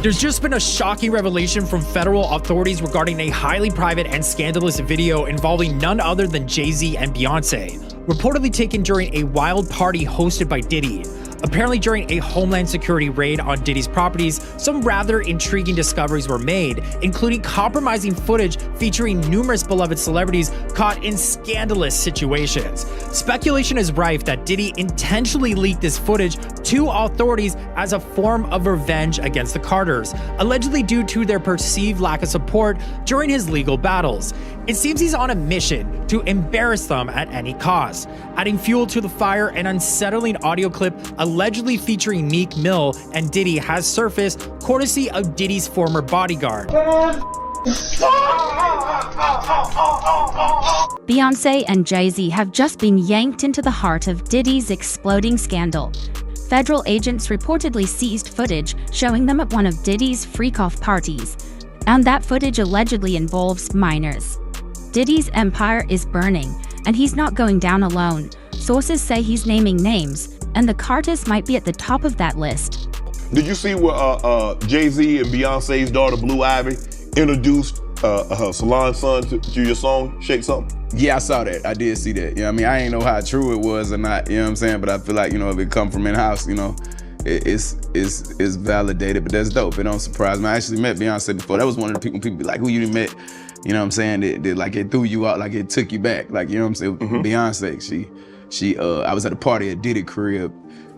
There's just been a shocking revelation from federal authorities regarding a highly private and scandalous video involving none other than Jay-Z and Beyonce, reportedly taken during a wild party hosted by Diddy. Apparently, during a Homeland Security raid on Diddy's properties, some rather intriguing discoveries were made, including compromising footage featuring numerous beloved celebrities caught in scandalous situations. Speculation is rife that Diddy intentionally leaked this footage to authorities as a form of revenge against the Carters, allegedly due to their perceived lack of support during his legal battles. It seems he's on a mission to embarrass them at any cost. Adding fuel to the fire, an unsettling audio clip allegedly featuring Meek Mill and Diddy has surfaced, courtesy of Diddy's former bodyguard. Beyonce and Jay-Z have just been yanked into the heart of Diddy's exploding scandal. Federal agents reportedly seized footage showing them at one of Diddy's freak-off parties, and that footage allegedly involves minors. Diddy's empire is burning, and he's not going down alone. Sources say he's naming names, and the Carters might be at the top of that list. Did you see where Jay-Z and Beyonce's daughter, Blue Ivy, introduced her salon son to your song, Shake Something? Yeah, I saw that. I did see that. You know what I mean? I ain't know how true it was or not, you know what I'm saying? But I feel like, you know, if it come from in-house, you know, it's validated, but that's dope. It don't surprise me. I actually met Beyonce before. That was one of the people be like, who you done met? You know what I'm saying? That like it threw you out, like it took you back. Like, you know what I'm saying? Beyonce, she I was at a party at Diddy crib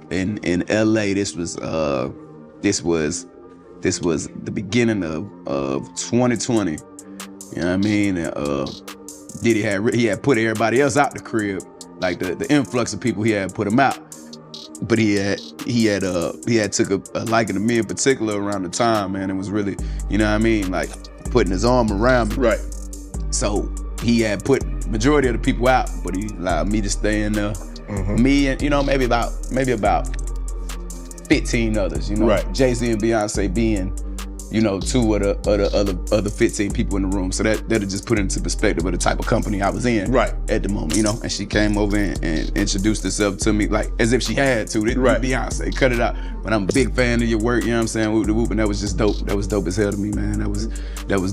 in LA. This was the beginning of 2020. You know what I mean? Diddy had put everybody else out the crib. Like the influx of people, he had put them out. But he had took a liking to me in particular around the time, man. It was really, you know what I mean, like putting his arm around me. Right. So he had put majority of the people out, but he allowed me to stay in there. Me and, you know, maybe about 15 others, you know. Right. Jay-Z and Beyonce being, you know, two of the other 15 people in the room. So that'll just put into perspective of the type of company I was in at the moment, you know. And she came over and introduced herself to me like as if she had to. Beyonce, cut it out. But I'm a big fan of your work, you know what I'm saying? Whoop de whoop, and that was just dope. That was dope as hell to me, man. That was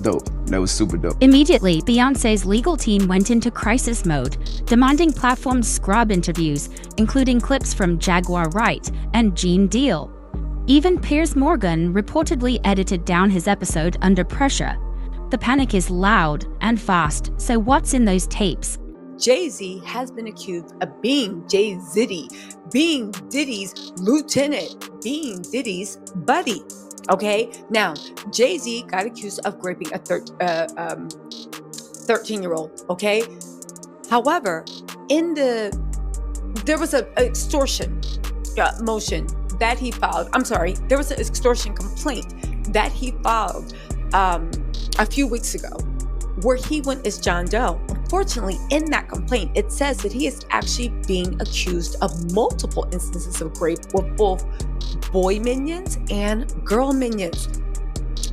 dope. That was super dope. Immediately, Beyonce's legal team went into crisis mode, demanding platforms scrub interviews, including clips from Jaguar Wright and Gene Deal. Even Piers Morgan reportedly edited down his episode under pressure. The panic is loud and fast, so what's in those tapes? Jay-Z has been accused of being Jay-Ziddy, being Diddy's lieutenant, being Diddy's buddy. Okay, now Jay-Z got accused of raping a 13-year-old. Okay, however, there was an extortion motion that he filed. There was an extortion complaint that he filed a few weeks ago, where he went as John Doe. Unfortunately, in that complaint, it says that he is actually being accused of multiple instances of rape with both boy minions and girl minions.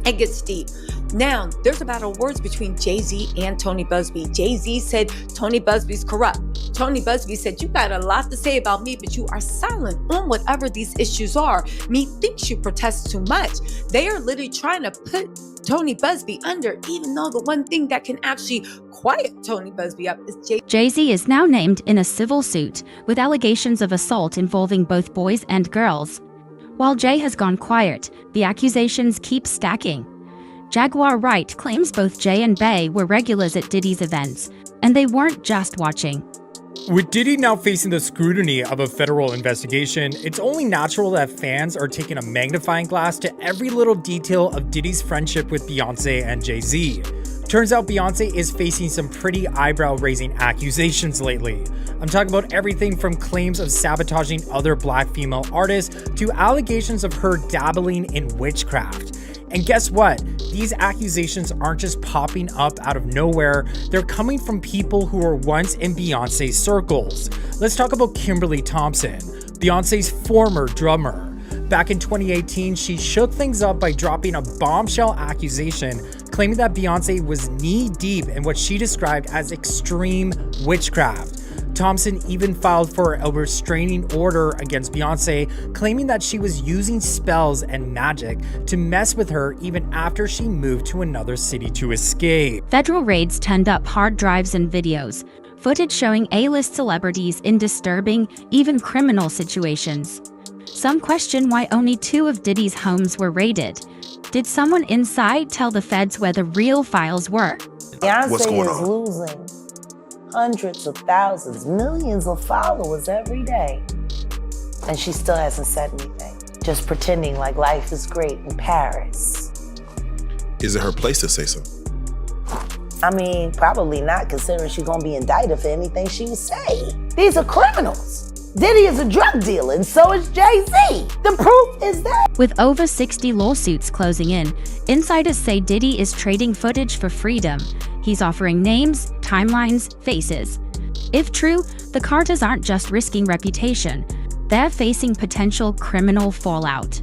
It gets deep. Now, there's a battle of words between Jay-Z and Tony Busby. Jay-Z said Tony Busby's corrupt. Tony Busby said, you got a lot to say about me, but you are silent on whatever these issues are. Me thinks you protest too much. They are literally trying to put Tony Busby under, even though the one thing that can actually quiet Tony Busby up is Jay-Z is now named in a civil suit with allegations of assault involving both boys and girls. While Jay has gone quiet, the accusations keep stacking. Jaguar Wright claims both Jay and Bey were regulars at Diddy's events, and they weren't just watching. With Diddy now facing the scrutiny of a federal investigation, it's only natural that fans are taking a magnifying glass to every little detail of Diddy's friendship with Beyonce and Jay-Z. Turns out Beyonce is facing some pretty eyebrow-raising accusations lately. I'm talking about everything from claims of sabotaging other black female artists to allegations of her dabbling in witchcraft. And guess what? These accusations aren't just popping up out of nowhere. They're coming from people who were once in Beyonce's circles. Let's talk about Kimberly Thompson, Beyonce's former drummer. Back in 2018, she shook things up by dropping a bombshell accusation claiming that Beyonce was knee-deep in what she described as extreme witchcraft. Thompson even filed for a restraining order against Beyonce, claiming that she was using spells and magic to mess with her even after she moved to another city to escape. Federal raids turned up hard drives and videos, footage showing A-list celebrities in disturbing, even criminal situations. Some question why only 2 of Diddy's homes were raided. Did someone inside tell the feds where the real files were? Beyonce is losing hundreds of thousands, millions of followers every day. And she still hasn't said anything, just pretending like life is great in Paris. Is it her place to say so? I mean, probably not, considering she's gonna be indicted for anything she would say. These are criminals. Diddy is a drug dealer, and so is Jay-Z. The proof is there. With over 60 lawsuits closing in, insiders say Diddy is trading footage for freedom. He's offering names, timelines, faces. If true, the Carters aren't just risking reputation. They're facing potential criminal fallout.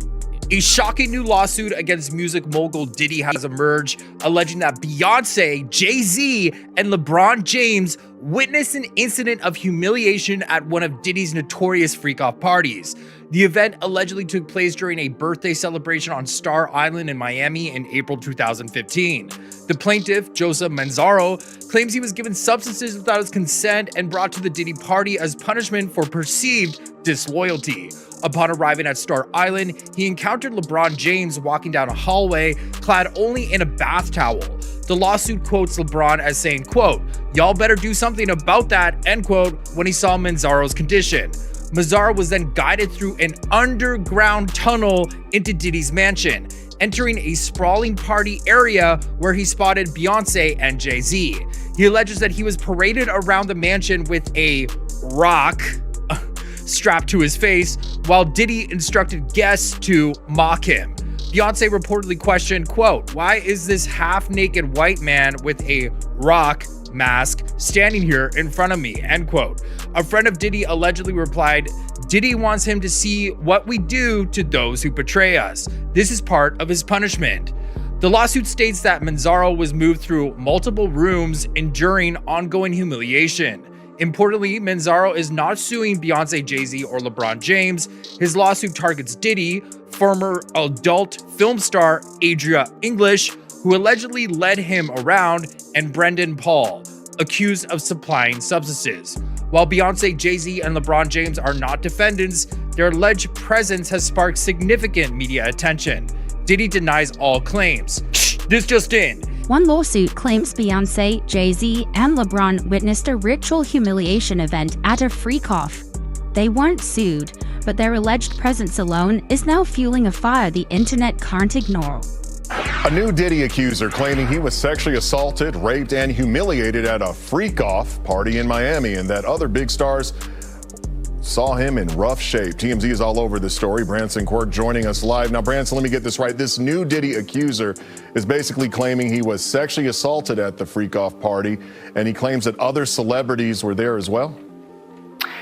A shocking new lawsuit against music mogul Diddy has emerged, alleging that Beyonce, Jay-Z, and LeBron James witnessed an incident of humiliation at one of Diddy's notorious freak-off parties. The event allegedly took place during a birthday celebration on Star Island in Miami in April 2015. The plaintiff, Joseph Manzaro, claims he was given substances without his consent and brought to the Diddy party as punishment for perceived disloyalty. Upon arriving at Star Island, he encountered LeBron James walking down a hallway, clad only in a bath towel. The lawsuit quotes LeBron as saying, quote, "Y'all better do something about that," end quote, when he saw Manzaro's condition. Manzaro was then guided through an underground tunnel into Diddy's mansion, entering a sprawling party area where he spotted Beyonce and Jay-Z. He alleges that he was paraded around the mansion with a rock strapped to his face, while Diddy instructed guests to mock him. Beyonce reportedly questioned, quote, "Why is this half-naked white man with a rock mask standing here in front of me," end quote. A friend of Diddy allegedly replied, "Diddy wants him to see what we do to those who betray us. This is part of his punishment." The lawsuit states that Manzaro was moved through multiple rooms, enduring ongoing humiliation. Importantly, Manzaro is not suing Beyonce, Jay-Z, or LeBron James. His lawsuit targets Diddy, former adult film star Adria English, who allegedly led him around, and Brendan Paul, accused of supplying substances. While Beyonce, Jay-Z, and LeBron James are not defendants, their alleged presence has sparked significant media attention. Diddy denies all claims. This just in. One lawsuit claims Beyonce, Jay-Z, and LeBron witnessed a ritual humiliation event at a freak-off. They weren't sued, but their alleged presence alone is now fueling a fire the internet can't ignore. A new Diddy accuser claiming he was sexually assaulted, raped, and humiliated at a freak-off party in Miami, and that other big stars saw him in rough shape. TMZ is all over this story. Branson Quirk joining us live. Now, Branson, let me get this right. This new Diddy accuser is basically claiming he was sexually assaulted at the freak-off party, and he claims that other celebrities were there as well.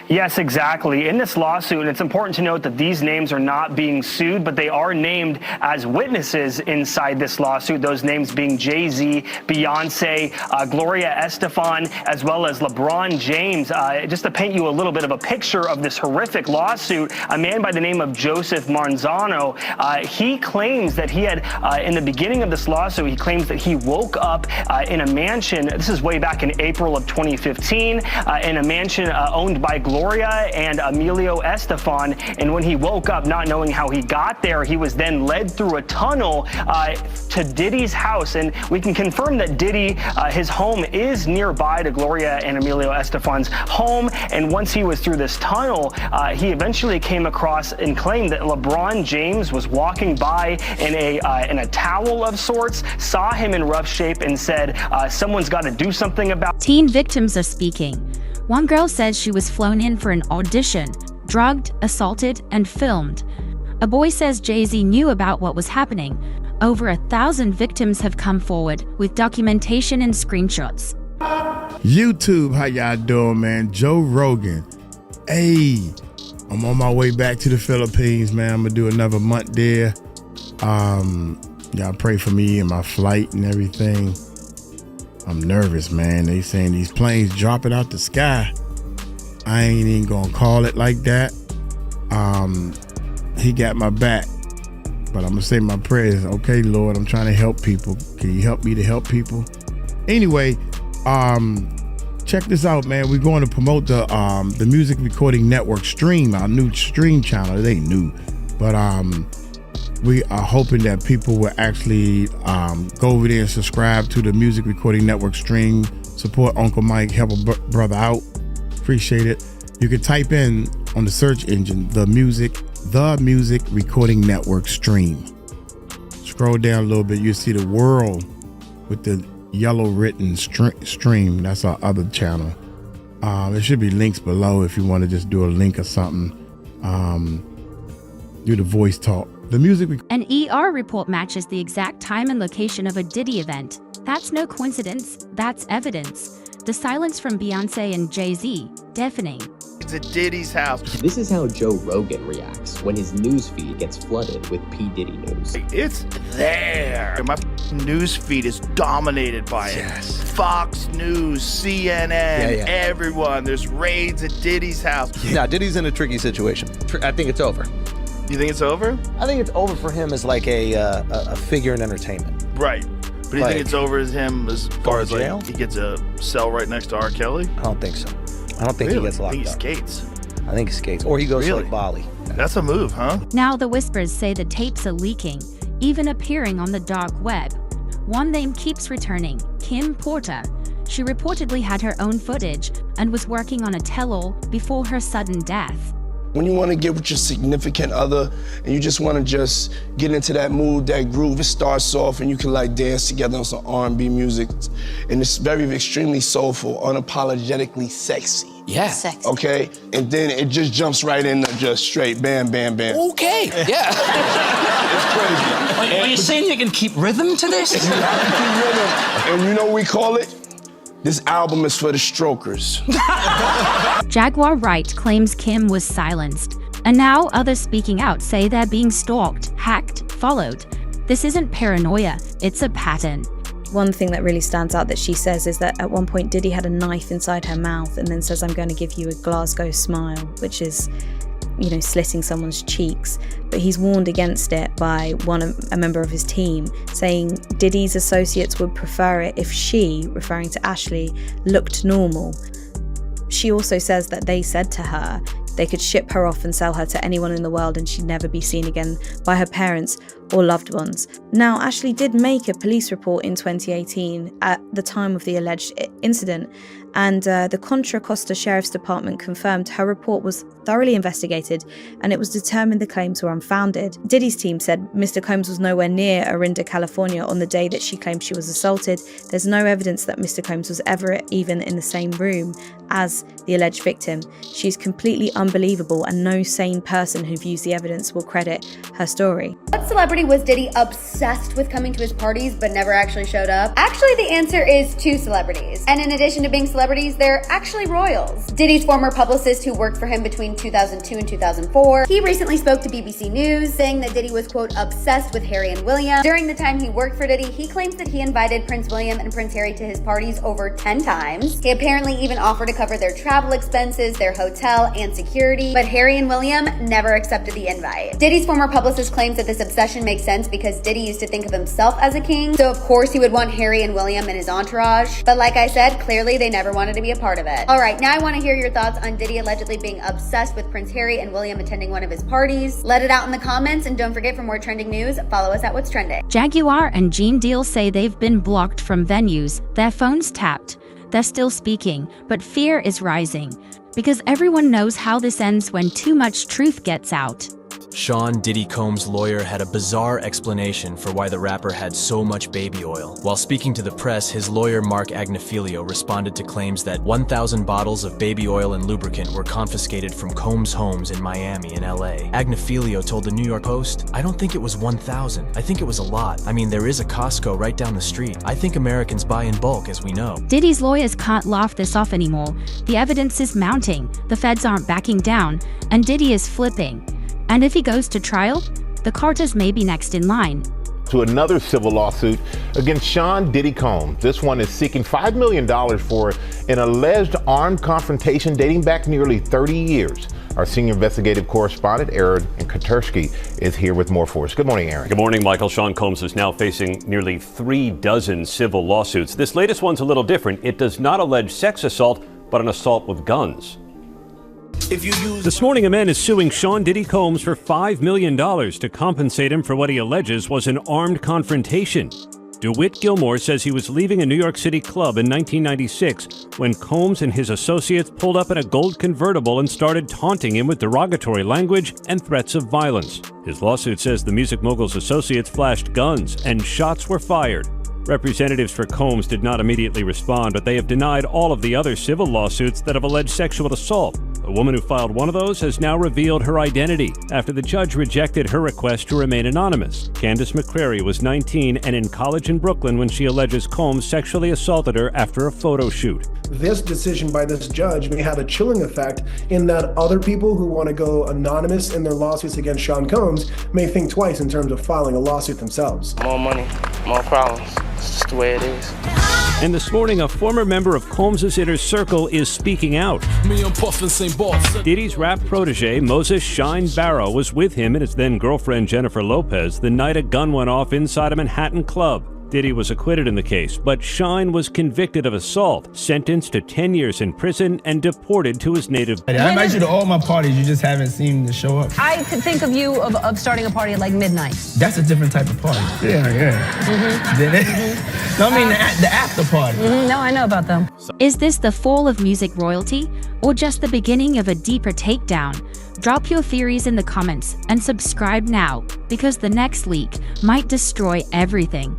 Yes, exactly. In this lawsuit, it's important to note that these names are not being sued, but they are named as witnesses inside this lawsuit, those names being Jay-Z, Beyonce, Gloria Estefan, as well as LeBron James. Just to paint you a little bit of a picture of this horrific lawsuit, a man by the name of Joseph Manzano, he claims that he had, in the beginning of this lawsuit, he claims that he woke up in a mansion, this is way back in April of 2015, in a mansion owned by Gloria and Emilio Estefan, and when he woke up not knowing how he got there, he was then led through a tunnel to Diddy's house, and we can confirm that Diddy, his home is nearby to Gloria and Emilio Estefan's home, and once he was through this tunnel, he eventually came across and claimed that LeBron James was walking by in a towel of sorts, saw him in rough shape, and said, someone's got to do something about it. Teen victims are speaking. One girl says she was flown in for an audition, drugged, assaulted, and filmed. A boy says Jay-Z knew about what was happening. Over 1,000 victims have come forward with documentation and screenshots. YouTube, how y'all doing, man? Joe Rogan. Hey, I'm on my way back to the Philippines, man. I'm gonna do another month there. Y'all pray for me and my flight and everything. I'm nervous, man. They saying these planes dropping out the sky. I ain't even gonna call it like that. He got my back, but I'm gonna say my prayers. Okay, Lord, I'm trying to help people. Can you help me to help people? Anyway, check this out, man. We're going to promote the Music Recording Network stream, our new stream channel. It ain't new, but we are hoping that people will actually go over there and subscribe to the Music Recording Network stream. Support Uncle Mike, help a brother out. Appreciate it. You can type in on the search engine the Music Recording Network stream. Scroll down a little bit, you'll see the world with the yellow written stream. That's our other channel. There should be links below if you want to just do a link or something. Do the voice talk. The music. An ER report matches the exact time and location of a Diddy event. That's no coincidence, that's evidence. The silence from Beyonce and Jay-Z, deafening. It's at Diddy's house. This is how Joe Rogan reacts when his news feed gets flooded with P. Diddy news. It's there. My news feed is dominated by it. Fox News, CNN, everyone. There's raids at Diddy's house. Now, Diddy's in a tricky situation. I think it's over. You think it's over? I think it's over for him as like a figure in entertainment. Right. But you think it's over as him as far as jail? like he gets a cell right next to R. Kelly? I don't think so. I don't think he gets locked up. I think he skates. I think he skates. Or he goes to like Bali. That's a move, huh? Now the whispers say the tapes are leaking, even appearing on the dark web. One name keeps returning, Kim Porter. She reportedly had her own footage and was working on a tell-all before her sudden death. When you want to get with your significant other and you just want to just get into that mood, that groove, it starts off and you can like dance together on some R&B music. And it's very extremely soulful, unapologetically sexy. Yeah. Sexy. Okay? And then it just jumps right into just straight bam, bam, bam. Okay, yeah. It's crazy. Are you saying you can keep rhythm to this? You have to keep rhythm. And you know what we call it? This album is for the strokers. Jaguar Wright claims Kim was silenced, and now others speaking out say they're being stalked, hacked, followed. This isn't paranoia, it's a pattern. One thing that really stands out that she says is that at one point Diddy had a knife inside her mouth and then says, "I'm going to give you a Glasgow smile," which is, you know, slitting someone's cheeks. But he's warned against it by a member of his team, saying Diddy's associates would prefer it if she, referring to Ashley, looked normal. She also says that they said to her they could ship her off and sell her to anyone in the world and she'd never be seen again by her parents or loved ones. Now, Ashley did make a police report in 2018 at the time of the alleged incident, and the Contra Costa Sheriff's Department confirmed her report was thoroughly investigated and it was determined the claims were unfounded. Diddy's team said Mr. Combs was nowhere near Orinda, California on the day that she claimed she was assaulted. There's no evidence that Mr. Combs was ever even in the same room as the alleged victim. She's completely unbelievable and no sane person who views the evidence will credit her story. What celebrity was Diddy obsessed with coming to his parties but never actually showed up? Actually, the answer is 2 celebrities. And in addition to being celebrities, they're actually royals. Diddy's former publicist who worked for him between 2002 and 2004. He recently spoke to BBC News saying that Diddy was, quote, obsessed with Harry and William. During the time he worked for Diddy, he claims that he invited Prince William and Prince Harry to his parties over 10 times. He apparently even offered to cover their travel expenses, their hotel, and security, but Harry and William never accepted the invite. Diddy's former publicist claims that this obsession makes sense because Diddy used to think of himself as a king, so of course he would want Harry and William in his entourage. But like I said, clearly they never wanted to be a part of it. Alright, now I want to hear your thoughts on Diddy allegedly being obsessed with Prince Harry and William attending one of his parties. Let it out in the comments, and don't forget, for more trending news, follow us at What's Trending. Jaguar and Gene Deal say they've been blocked from venues, their phones tapped. They're still speaking, but fear is rising. Because everyone knows how this ends when too much truth gets out. Sean Diddy Combs' lawyer had a bizarre explanation for why the rapper had so much baby oil. While speaking to the press, his lawyer Mark Agnifilio responded to claims that 1,000 bottles of baby oil and lubricant were confiscated from Combs' homes in Miami and LA. Agnifilio told the New York Post, "I don't think it was 1,000. I think it was a lot. I mean, there is a Costco right down the street. I think Americans buy in bulk, as we know." Diddy's lawyers can't laugh this off anymore. The evidence is mounting, the feds aren't backing down, and Diddy is flipping. And if he goes to trial, the Carters may be next in line. to another civil lawsuit against Sean Diddy Combs. This one is seeking $5 million for an alleged armed confrontation dating back nearly 30 years. Our senior investigative correspondent, Aaron Katersky, is here with more for us. Good morning, Aaron. Good morning, Michael. Sean Combs is now facing nearly 36 civil lawsuits. This latest one's a little different. It does not allege sex assault, but an assault with guns. This morning, a man is suing Sean Diddy Combs for $5 million to compensate him for what he alleges was an armed confrontation. DeWitt Gilmore says he was leaving a New York City club in 1996 when Combs and his associates pulled up in a gold convertible and started taunting him with derogatory language and threats of violence. His lawsuit says the music mogul's associates flashed guns and shots were fired. Representatives for Combs did not immediately respond, but they have denied all of the other civil lawsuits that have alleged sexual assault. A woman who filed one of those has now revealed her identity after the judge rejected her request to remain anonymous. Candace McCrary was 19 and in college in Brooklyn when she alleges Combs sexually assaulted her after a photo shoot. This decision by this judge may have a chilling effect in that other people who want to go anonymous in their lawsuits against Sean Combs may think twice in terms of filing a lawsuit themselves. More money, more problems. It's just the way it is. And this morning, a former member of Combs' inner circle is speaking out. Diddy's rap protege, Moses Shine Barrow, was with him and his then-girlfriend Jennifer Lopez the night a gun went off inside a Manhattan club. Diddy was acquitted in the case, but Shine was convicted of assault, sentenced to 10 years in prison, and deported to his native... I invite you to all my parties, you just haven't seemed to show up. I could think of you of starting a party at like midnight. That's a different type of party. Yeah. No, I mean the after party. No, I know about them. Is this the fall of music royalty, or just the beginning of a deeper takedown? Drop your theories in the comments and subscribe now, because the next leak might destroy everything.